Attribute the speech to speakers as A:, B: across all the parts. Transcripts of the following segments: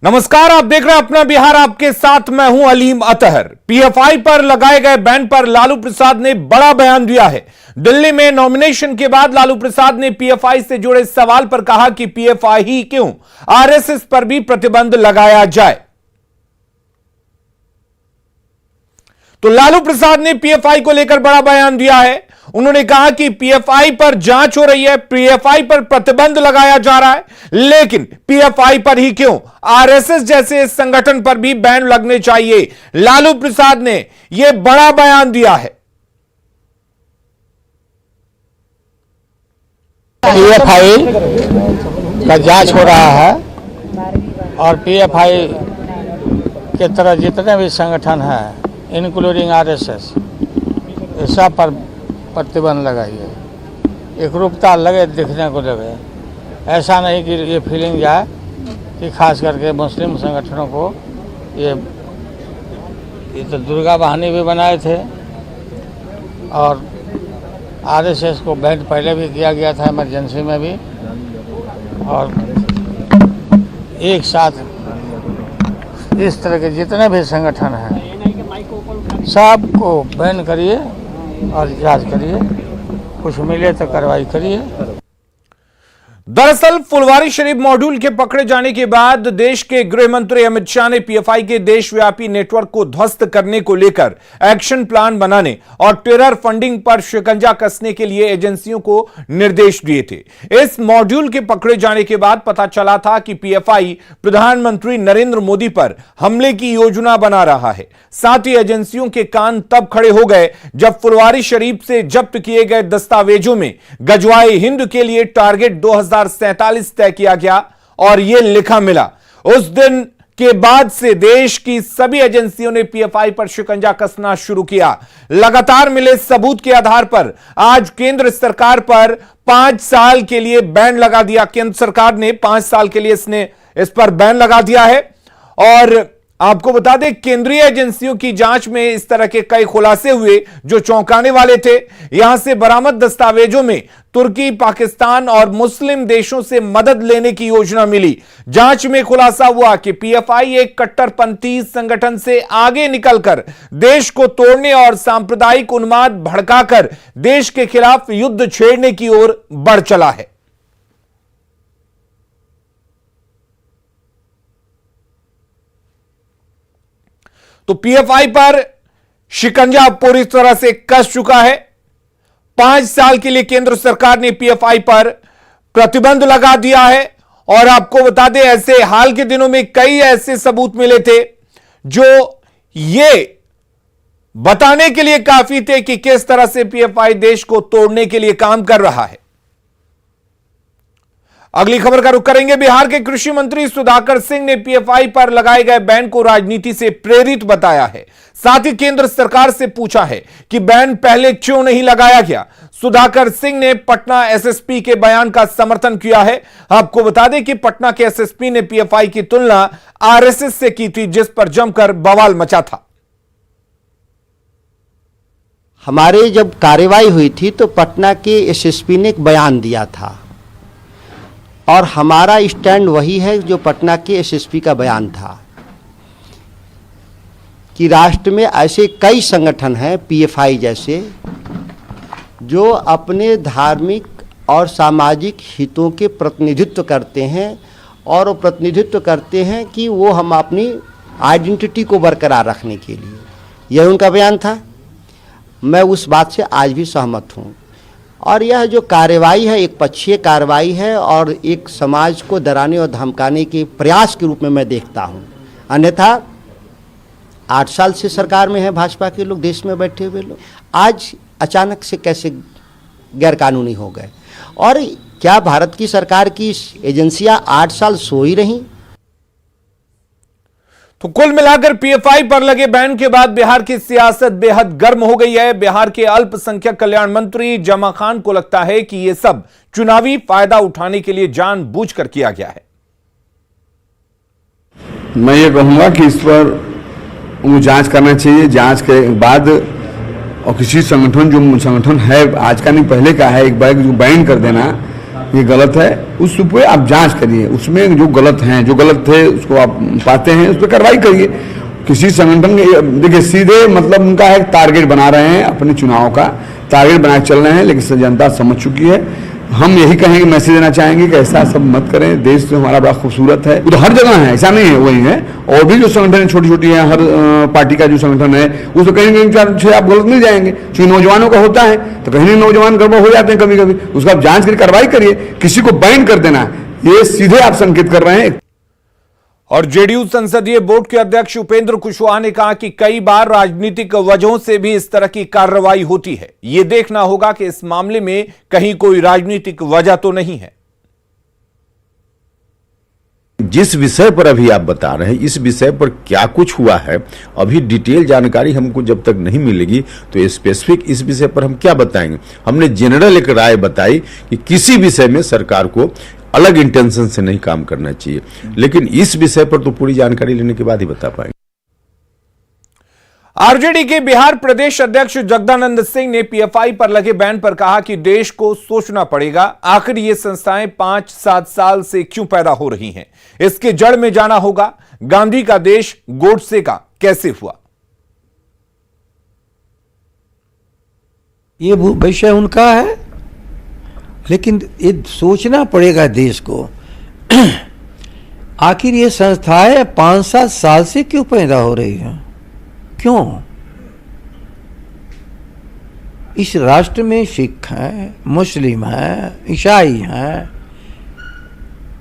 A: नमस्कार, आप देख रहे हैं अपना बिहार, आपके साथ मैं हूं अलीम अतहर। पीएफआई पर लगाए गए बैन पर लालू प्रसाद ने बड़ा बयान दिया है। दिल्ली में नॉमिनेशन के बाद लालू प्रसाद ने पीएफआई से जुड़े सवाल पर कहा कि पीएफआई ही क्यों, आरएसएस पर भी प्रतिबंध लगाया जाए। तो लालू प्रसाद ने पीएफआई को लेकर बड़ा बयान दिया है। उन्होंने कहा कि पीएफआई पर जांच हो रही है, पीएफआई पर प्रतिबंध लगाया जा रहा है, लेकिन पीएफआई पर ही क्यों, आरएसएस जैसे संगठन पर भी बैन लगने चाहिए। लालू प्रसाद ने यह बड़ा बयान दिया है।
B: पीएफआई का जांच हो रहा है और पीएफआई के तरह जितने भी संगठन हैं इंक्लूडिंग आरएसएस, सब पर प्रतिबंध लगाइए। एकरूपता लगे, दिखने को लगे, ऐसा नहीं कि ये फीलिंग जाए कि खास करके मुस्लिम संगठनों को ये तो दुर्गा बहानी भी बनाए थे और आरएसएस को बैन पहले भी किया गया था इमरजेंसी में भी, और एक साथ इस तरह के जितने भी संगठन हैं सबको बैन करिए और जांच करिए, कुछ मिले तो कार्रवाई करिए।
A: दरअसल फुलवारी शरीफ मॉड्यूल के पकड़े जाने के बाद देश के गृह मंत्री अमित शाह ने पीएफआई के देशव्यापी नेटवर्क को ध्वस्त करने को लेकर एक्शन प्लान बनाने और टेरर फंडिंग पर शिकंजा कसने के लिए एजेंसियों को निर्देश दिए थे। इस मॉड्यूल के पकड़े जाने के बाद पता चला था कि पीएफआई प्रधानमंत्री नरेंद्र मोदी पर हमले की योजना बना रहा है। साथ ही एजेंसियों के कान तब खड़े हो गए जब फुलवारी शरीफ से जब्त किए गए दस्तावेजों में गजवाए हिंद के लिए टारगेट 2047 तय किया गया और यह लिखा मिला। उस दिन के बाद से देश की सभी एजेंसियों ने पीएफआई पर शिकंजा कसना शुरू किया। लगातार मिले सबूत के आधार पर आज केंद्र सरकार पर 5 साल के लिए बैन लगा दिया। केंद्र सरकार ने 5 साल के लिए इस पर बैन लगा दिया है। और आपको बता दें, केंद्रीय एजेंसियों की जांच में इस तरह के कई खुलासे हुए जो चौंकाने वाले थे। यहां से बरामद दस्तावेजों में तुर्की, पाकिस्तान और मुस्लिम देशों से मदद लेने की योजना मिली। जांच में खुलासा हुआ कि पीएफआई एक कट्टरपंथी संगठन से आगे निकलकर देश को तोड़ने और सांप्रदायिक उन्माद भड़काकर देश के खिलाफ युद्ध छेड़ने की ओर बढ़ चला है। तो पीएफआई पर शिकंजा पूरी तरह से कस चुका है। 5 साल के लिए केंद्र सरकार ने पीएफआई पर प्रतिबंध लगा दिया है। और आपको बता दें, ऐसे हाल के दिनों में कई ऐसे सबूत मिले थे जो ये बताने के लिए काफी थे कि किस तरह से पीएफआई देश को तोड़ने के लिए काम कर रहा है। अगली खबर का रुख करेंगे। बिहार के कृषि मंत्री सुधाकर सिंह ने पीएफआई पर लगाए गए बैन को राजनीति से प्रेरित बताया है। साथ ही केंद्र सरकार से पूछा है कि बैन पहले क्यों नहीं लगाया गया। सुधाकर सिंह ने पटना एसएसपी के बयान का समर्थन किया है। आपको बता दें कि पटना के एसएसपी ने पीएफआई की तुलना आरएसएस से की थी, जिस पर जमकर बवाल मचा था।
C: हमारे जब कार्रवाई हुई थी तो पटना के एसएसपी ने एक बयान दिया था और हमारा स्टैंड वही है जो पटना के एसएसपी का बयान था कि राष्ट्र में ऐसे कई संगठन हैं पीएफआई जैसे जो अपने धार्मिक और सामाजिक हितों के प्रतिनिधित्व करते हैं और वो प्रतिनिधित्व करते हैं कि वो हम अपनी आइडेंटिटी को बरकरार रखने के लिए, यह उनका बयान था। मैं उस बात से आज भी सहमत हूँ। और यह जो कार्रवाई है एक पक्षीय कार्रवाई है और एक समाज को डराने और धमकाने के प्रयास के रूप में मैं देखता हूं। अन्यथा 8 साल से सरकार में है भाजपा के लोग, देश में बैठे हुए लोग, आज अचानक से कैसे गैरकानूनी हो गए। और क्या भारत की सरकार की एजेंसियां 8 साल सो ही रहीं?
A: तो कुल मिलाकर पीएफआई पर लगे बैन के बाद बिहार की सियासत बेहद गर्म हो गई है। बिहार के अल्पसंख्यक कल्याण मंत्री जमा खान को लगता है कि यह सब चुनावी फायदा उठाने के लिए जानबूझकर किया गया है।
D: मैं ये कहूंगा कि इस पर जांच करना चाहिए। जांच के बाद और किसी संगठन जो संगठन है आज का नहीं पहले का है, एक बार जो बैन कर देना ये गलत है, उस पे आप जांच करिए, उसमें जो गलत हैं, जो गलत थे उसको आप पाते हैं उस पर कार्रवाई करिए। किसी संगठन के देखिए सीधे मतलब उनका एक टारगेट बना रहे हैं, अपने चुनाव का टारगेट बना के चल रहे हैं, लेकिन जनता समझ चुकी है। हम यही कहेंगे, मैसेज देना चाहेंगे कि ऐसा सब मत करें, देश तो हमारा बड़ा खूबसूरत है। वो तो हर जगह है, ऐसा नहीं है वही है, और भी जो संगठन छोटी छोटी है, हर पार्टी का जो संगठन है उसको कहीं ना कहीं आप गलत मिल जाएंगे। क्योंकि नौजवानों का होता है तो कहीं ना नौजवान गड़बड़ हो जाते हैं कभी कभी, उसका आप जांच करके कार्रवाई करिए। किसी को बैन कर देना ये सीधे आप संकेत कर रहे हैं।
A: और जेडीयू संसदीय बोर्ड के अध्यक्ष उपेंद्र कुशवाहा ने कहा कि कई बार राजनीतिक वजहों से भी इस तरह की कार्रवाई होती है, यह देखना होगा कि इस मामले में कहीं कोई राजनीतिक वजह तो नहीं है।
E: जिस विषय पर अभी आप बता रहे हैं, इस विषय पर क्या कुछ हुआ है, अभी डिटेल जानकारी हमको जब तक नहीं मिलेगी तो स्पेसिफिक इस विषय पर हम क्या बताएंगे। हमने जनरल एक राय बताई कि किसी विषय में सरकार को अलग इंटेंशन से नहीं काम करना चाहिए, लेकिन इस विषय पर तो पूरी जानकारी लेने के बाद ही बता पाएंगे।
A: आरजेडी के बिहार प्रदेश अध्यक्ष जगदानंद सिंह ने पीएफआई पर लगे बैन पर कहा कि देश को सोचना पड़ेगा, आखिर ये संस्थाएं 5-7 साल से क्यों पैदा हो रही हैं, इसके जड़ में जाना होगा। गांधी का देश गोडसे का कैसे हुआ?
F: ये विषय उनका है, लेकिन ये सोचना पड़ेगा देश को। आखिर ये संस्थाएं 5-7 साल से क्यों पैदा हो रही हैं? क्यों? इस राष्ट्र में सिख हैं, मुस्लिम हैं, ईसाई हैं,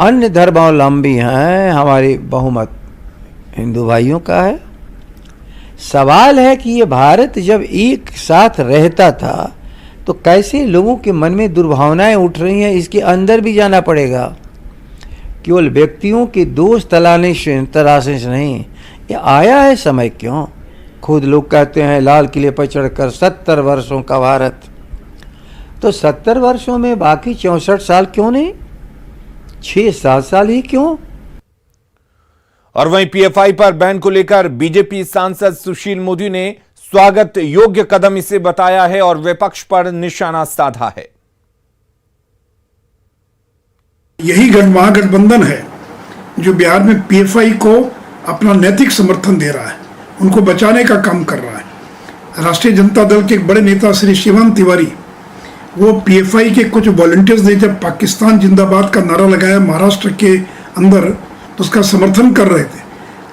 F: अन्य धर्मावलंबी हैं, हमारे बहुमत हिंदू भाइयों का है। सवाल है कि ये भारत जब एक साथ रहता था तो कैसे लोगों के मन में दुर्भावनाएं उठ रही हैं, इसके अंदर भी जाना पड़ेगा। केवल व्यक्तियों के दोष तराशने से नहीं, ये आया है समय क्यों? खुद लोग कहते हैं लाल किले पर चढ़कर 70 वर्षों का भारत, तो 70 वर्षों में बाकी 64 साल क्यों नहीं, 6-7 साल ही क्यों?
A: और वहीं पीएफआई पर बैन को लेकर बीजेपी सांसद सुशील मोदी ने स्वागत योग्य कदम इसे बताया है और विपक्ष पर निशाना साधा है।
G: यही महागठबंधन है जो बिहार में पीएफआई को अपना नैतिक समर्थन दे रहा है, उनको बचाने का काम कर रहा है। राष्ट्रीय जनता दल के एक बड़े नेता श्री शिवानंद तिवारी, वो पीएफआई के कुछ वॉलंटियर्स ने जब पाकिस्तान जिंदाबाद का नारा लगाया महाराष्ट्र के अंदर, तो उसका समर्थन कर रहे थे।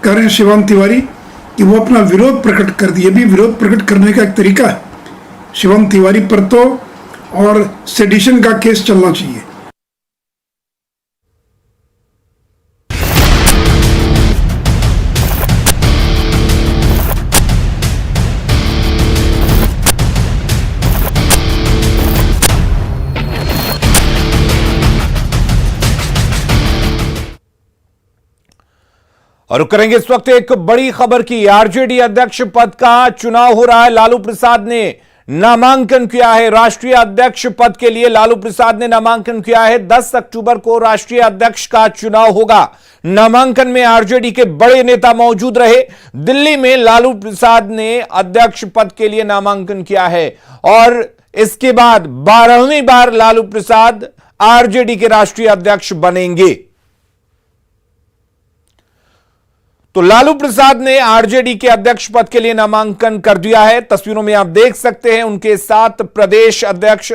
G: कह रहे हैं शिवानंद तिवारी कि वो अपना विरोध प्रकट कर दिए। भी विरोध प्रकट करने का एक तरीका है। शिवानंद तिवारी पर तो और सेडिशन का केस चलना चाहिए।
A: और करेंगे इस वक्त एक बड़ी खबर की। आरजेडी अध्यक्ष पद का चुनाव हो रहा है। लालू प्रसाद ने नामांकन किया है राष्ट्रीय अध्यक्ष पद के लिए। लालू प्रसाद ने नामांकन किया है। 10 अक्टूबर को राष्ट्रीय अध्यक्ष का चुनाव होगा। नामांकन में आरजेडी के बड़े नेता मौजूद रहे। दिल्ली में लालू प्रसाद ने अध्यक्ष पद के लिए नामांकन किया है और इसके बाद 12वीं बार लालू प्रसाद आरजेडी के राष्ट्रीय अध्यक्ष बनेंगे। तो लालू प्रसाद ने आरजेडी के अध्यक्ष पद के लिए नामांकन कर दिया है। तस्वीरों में आप देख सकते हैं उनके साथ प्रदेश अध्यक्ष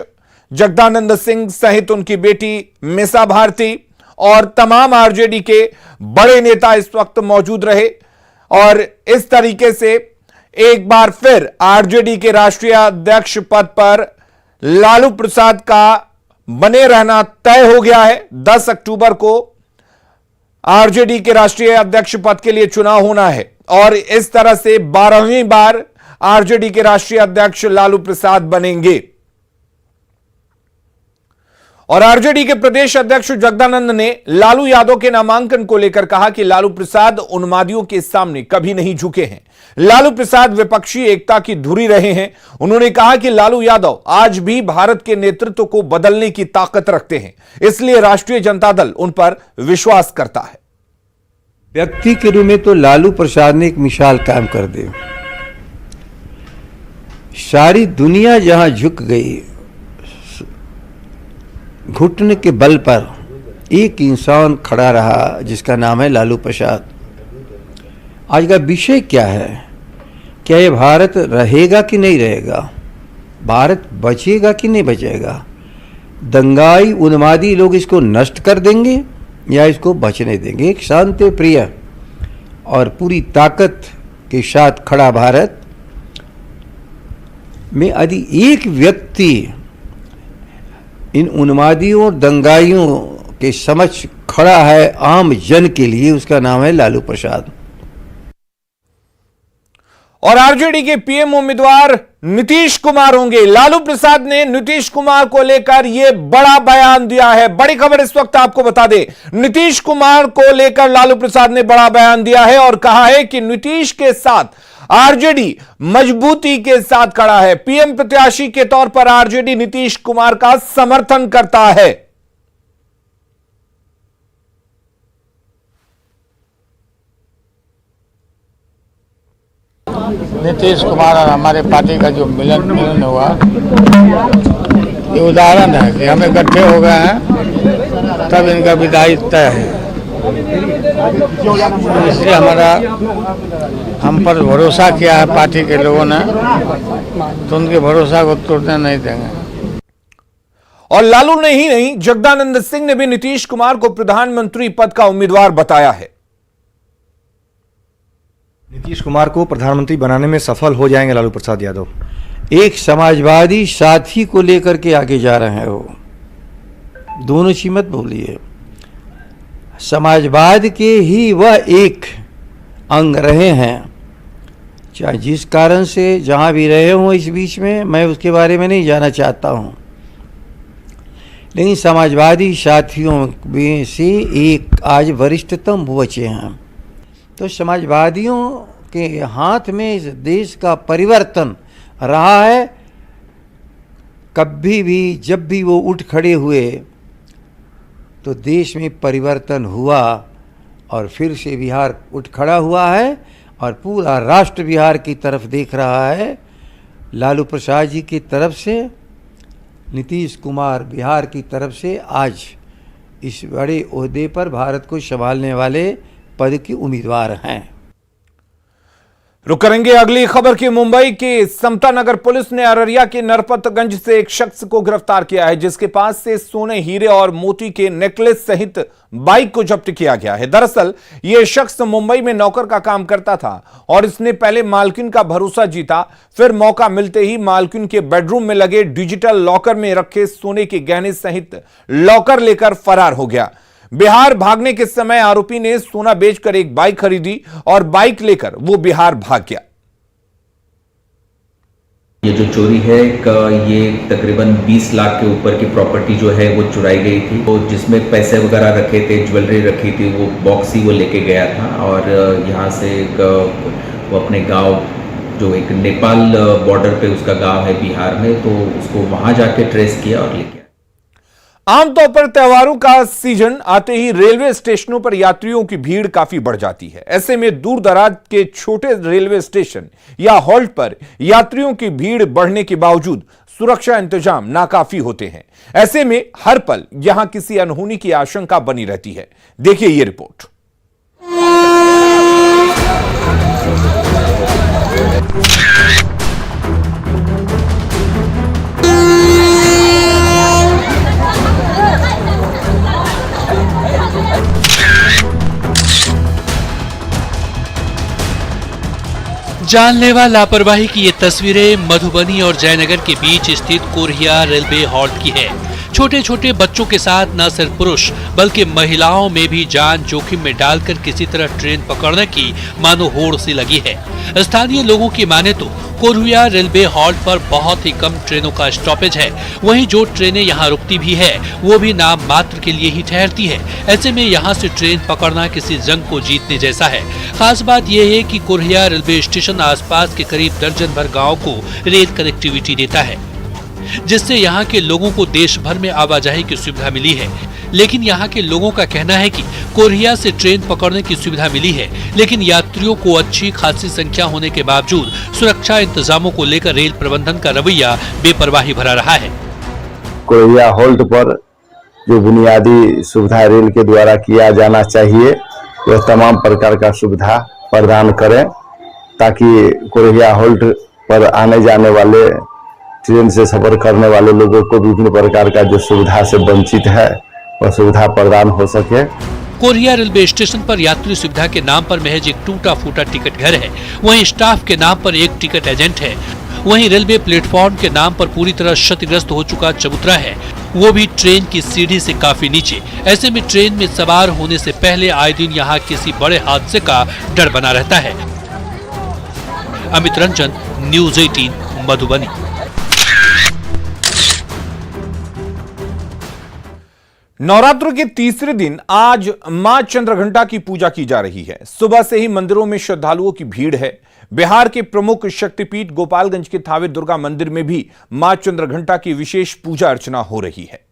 A: जगदानंद सिंह सहित उनकी बेटी मीसा भारती और तमाम आरजेडी के बड़े नेता इस वक्त मौजूद रहे। और इस तरीके से एक बार फिर आरजेडी के राष्ट्रीय अध्यक्ष पद पर लालू प्रसाद का बने रहना तय हो गया है। 10 अक्टूबर को आरजेडी के राष्ट्रीय अध्यक्ष पद के लिए चुनाव होना है और इस तरह से 12वीं बार आरजेडी के राष्ट्रीय अध्यक्ष लालू प्रसाद बनेंगे। और आरजेडी के प्रदेश अध्यक्ष जगदानंद ने लालू यादव के नामांकन को लेकर कहा कि लालू प्रसाद उन्मादियों के सामने कभी नहीं झुके हैं। लालू प्रसाद विपक्षी एकता की धुरी रहे हैं। उन्होंने कहा कि लालू यादव आज भी भारत के नेतृत्व को बदलने की ताकत रखते हैं, इसलिए राष्ट्रीय जनता दल उन पर विश्वास करता है।
F: व्यक्ति के रूप में तो लालू प्रसाद ने एक मिसाल कायम कर दी। सारी दुनिया जहां झुक गई घुटने के बल पर एक इंसान खड़ा रहा जिसका नाम है लालू प्रसाद। आज का विषय क्या है? क्या ये भारत रहेगा कि नहीं रहेगा? भारत बचेगा कि नहीं बचेगा? दंगाई उन्मादी लोग इसको नष्ट कर देंगे या इसको बचने देंगे? एक शांति प्रिय और पूरी ताकत के साथ खड़ा भारत में यदि एक व्यक्ति इन उन्मादियों और दंगाइयों के समक्ष खड़ा है आम जन के लिए, उसका नाम है लालू प्रसाद।
A: और आरजेडी के पीएम उम्मीदवार नीतीश कुमार होंगे। लालू प्रसाद ने नीतीश कुमार को लेकर यह बड़ा बयान दिया है। बड़ी खबर इस वक्त आपको बता दें, नीतीश कुमार को लेकर लालू प्रसाद ने बड़ा बयान दिया है और कहा है कि नीतीश के साथ आरजेडी मजबूती के साथ खड़ा है। पीएम प्रत्याशी के तौर पर आरजेडी नीतीश कुमार का समर्थन करता है।
B: नीतीश कुमार और हमारे पार्टी का जो मिलन हुआ, ये उदाहरण है कि हमें इकट्ठे हो गए हैं तब इनका विदाई तय है। इसलिए हम पर भरोसा किया है पार्टी के लोगों ने, तो उनके भरोसा को तोड़ने नहीं देंगे।
A: और लालू ने ही नहीं, जगदानंद सिंह ने भी नीतीश कुमार को प्रधानमंत्री पद का उम्मीदवार बताया है।
H: नीतीश कुमार को प्रधानमंत्री बनाने में सफल हो जाएंगे लालू प्रसाद यादव।
F: एक समाजवादी साथी को लेकर के आगे जा रहे हैं वो, दोनों चीज मत बोलिए। समाजवाद के ही वह एक अंग रहे हैं, चाहे जिस कारण से जहां भी रहे हों इस बीच में, मैं उसके बारे में नहीं जाना चाहता हूं, लेकिन समाजवादी साथियों में से एक आज वरिष्ठतम बचे हैं। तो समाजवादियों के हाथ में इस देश का परिवर्तन रहा है। कभी भी जब भी वो उठ खड़े हुए तो देश में परिवर्तन हुआ और फिर से बिहार उठ खड़ा हुआ है और पूरा राष्ट्र बिहार की तरफ देख रहा है। लालू प्रसाद जी की तरफ से, नीतीश कुमार बिहार की तरफ से आज इस बड़े ओहदे पर भारत को संभालने वाले पद के उम्मीदवार हैं।
A: रुक करेंगे अगली खबर की। मुंबई की समता नगर पुलिस ने अररिया के नरपतगंज से एक शख्स को गिरफ्तार किया है, जिसके पास से सोने, हीरे और मोती के नेकलेस सहित बाइक को जब्त किया गया है। दरअसल यह शख्स मुंबई में नौकर का काम करता था और इसने पहले मालकिन का भरोसा जीता, फिर मौका मिलते ही मालकिन के बेडरूम में लगे डिजिटल लॉकर में रखे सोने के गहने सहित लॉकर लेकर फरार हो गया। बिहार भागने के समय आरोपी ने सोना बेचकर एक बाइक खरीदी और बाइक लेकर वो बिहार भाग गया।
I: ये जो चोरी है ये तकरीबन 20 लाख के ऊपर की प्रॉपर्टी जो है वो चुराई गई थी। तो जिसमें पैसे वगैरह रखे थे, ज्वेलरी रखी थी, वो बॉक्स ही वो लेके गया था और यहाँ से वो अपने गांव, जो एक नेपाल बॉर्डर पे उसका गांव है बिहार में, तो उसको वहां जाके ट्रेस किया और लेके।
A: आमतौर पर त्योहारों का सीजन आते ही रेलवे स्टेशनों पर यात्रियों की भीड़ काफी बढ़ जाती है। ऐसे में दूर दराज के छोटे रेलवे स्टेशन या हॉल्ट पर यात्रियों की भीड़ बढ़ने के बावजूद सुरक्षा इंतजाम नाकाफी होते हैं। ऐसे में हर पल यहां किसी अनहोनी की आशंका बनी रहती है। देखिए ये रिपोर्ट।
J: जानलेवा लापरवाही की ये तस्वीरें मधुबनी और जयनगर के बीच स्थित कोरिया रेलवे हॉल्ट की है। छोटे छोटे बच्चों के साथ न सिर्फ पुरुष बल्कि महिलाओं में भी जान जोखिम में डालकर किसी तरह ट्रेन पकड़ने की मानो होड़ सी लगी है। स्थानीय लोगों की माने तो कोरिया रेलवे हॉल्ट पर बहुत ही कम ट्रेनों का स्टॉपेज है। वहीं जो ट्रेनें यहाँ रुकती भी है वो भी नाम मात्र के लिए ही ठहरती है। ऐसे में यहाँ से ट्रेन पकड़ना किसी जंग को जीतने जैसा है। खास बात यह है कि कोरिया रेलवे स्टेशन आसपास के करीब दर्जन भर गाँव को रेल कनेक्टिविटी देता है, जिससे यहाँ के लोगों को देश भर में आवाजाही की सुविधा मिली है। लेकिन यहाँ के लोगों का कहना है कि कोरिया से ट्रेन पकड़ने की सुविधा मिली है, लेकिन यात्रियों को अच्छी खासी संख्या होने के बावजूद सुरक्षा इंतजामों को लेकर रेल प्रबंधन का रवैया बेपरवाही भरा रहा है।
K: कोरिया हॉल्ट पर जो बुनियादी सुविधा रेल के द्वारा किया जाना चाहिए वह तमाम प्रकार का सुविधा प्रदान करें, ताकि कोरिया होल्ट पर आने जाने वाले, ट्रेन से सफर करने वाले लोगों को विभिन्न प्रकार का जो सुविधा से वंचित है वह सुविधा प्रदान हो सके।
J: कोरिया रेलवे स्टेशन पर यात्री सुविधा के नाम पर महज एक टूटा फूटा टिकट घर है, वहीं स्टाफ के नाम पर एक टिकट एजेंट है, वहीं रेलवे प्लेटफॉर्म के नाम पर पूरी तरह क्षतिग्रस्त हो चुका चबूतरा है, वो भी ट्रेन की सीढ़ी से काफी नीचे। ऐसे में ट्रेन में सवार होने से पहले आए दिन यहाँ किसी बड़े हादसे का डर बना रहता है। अमित रंजन, न्यूज़ 18 मधुबनी।
A: नवरात्र के तीसरे दिन आज मां चंद्रघंटा की पूजा की जा रही है। सुबह से ही मंदिरों में श्रद्धालुओं की भीड़ है। बिहार के प्रमुख शक्तिपीठ गोपालगंज के थावे दुर्गा मंदिर में भी मां चंद्रघंटा की विशेष पूजा अर्चना हो रही है।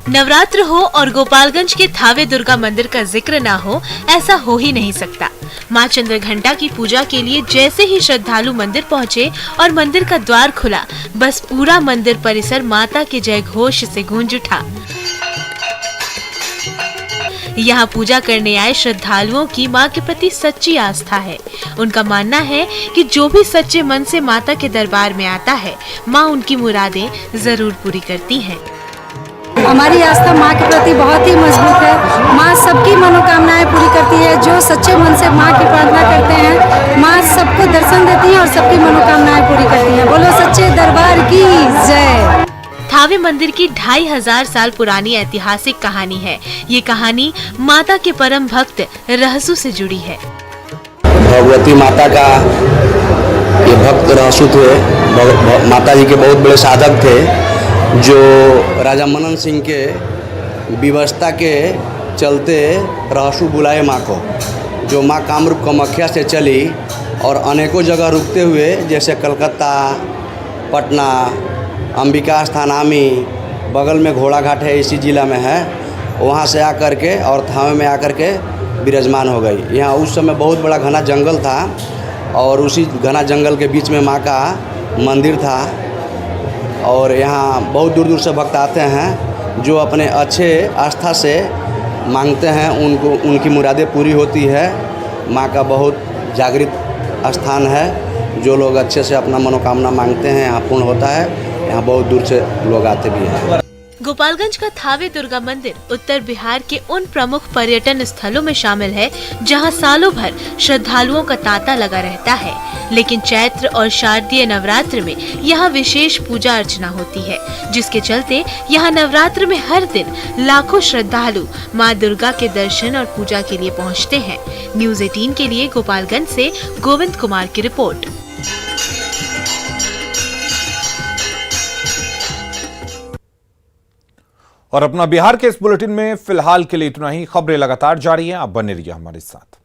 L: नवरात्र हो और गोपालगंज के थावे दुर्गा मंदिर का जिक्र ना हो, ऐसा हो ही नहीं सकता। मां चंद्रघंटा की पूजा के लिए जैसे ही श्रद्धालु मंदिर पहुंचे और मंदिर का द्वार खुला, बस पूरा मंदिर परिसर माता के जय घोष से गूंज उठा। यहाँ पूजा करने आए श्रद्धालुओं की मां के प्रति सच्ची आस्था है। उनका मानना है कि जो भी सच्चे मन से माता के दरबार में आता है, मां उनकी मुरादें जरूर पूरी करती हैं।
M: हमारी आस्था माँ के प्रति बहुत ही मजबूत है। माँ सबकी मनोकामनाएं पूरी करती है। जो सच्चे मन से माँ की प्रार्थना करते हैं, माँ सबको दर्शन देती है और सबकी मनोकामनाएं पूरी करती है। बोलो सच्चे दरबार की जय।
L: थावे मंदिर की 2500 साल पुरानी ऐतिहासिक कहानी है। ये कहानी माता के परम भक्त रहसु से जुड़ी है।
N: भगवती माता का ये भक्त रहसु थे। माता जी के बहुत बड़े साधक थे, जो राजा मनन सिंह के विवशता के चलते रहसु बुलाए माँ को, जो माँ कामरूप कामाख्या से चली और अनेकों जगह रुकते हुए, जैसे कलकत्ता, पटना, अंबिका स्थान, आमी, बगल में घोड़ा घाट है, इसी जिला में है, वहाँ से आकर के और थावे में आकर के विराजमान हो गई। यहाँ उस समय बहुत बड़ा घना जंगल था और उसी घना जंगल के बीच में माँ का मंदिर था और यहाँ बहुत दूर दूर से भक्त आते हैं, जो अपने अच्छे आस्था से मांगते हैं, उनको उनकी मुरादें पूरी होती है। माँ का बहुत जागृत स्थान है। जो लोग अच्छे से अपना मनोकामना मांगते हैं, यहाँ पूर्ण होता है। यहाँ बहुत दूर से लोग आते भी हैं।
L: गोपालगंज का थावे दुर्गा मंदिर उत्तर बिहार के उन प्रमुख पर्यटन स्थलों में शामिल है, जहां सालों भर श्रद्धालुओं का तांता लगा रहता है। लेकिन चैत्र और शारदीय नवरात्र में यहाँ विशेष पूजा अर्चना होती है, जिसके चलते यहाँ नवरात्र में हर दिन लाखों श्रद्धालु माँ दुर्गा के दर्शन और पूजा के लिए पहुँचते हैं। न्यूज़ 18 के लिए गोपालगंज से गोविंद कुमार की रिपोर्ट।
A: और अपना बिहार के इस बुलेटिन में फिलहाल के लिए इतना ही। खबरें लगातार जारी हैं, आप बने रहिए हमारे साथ।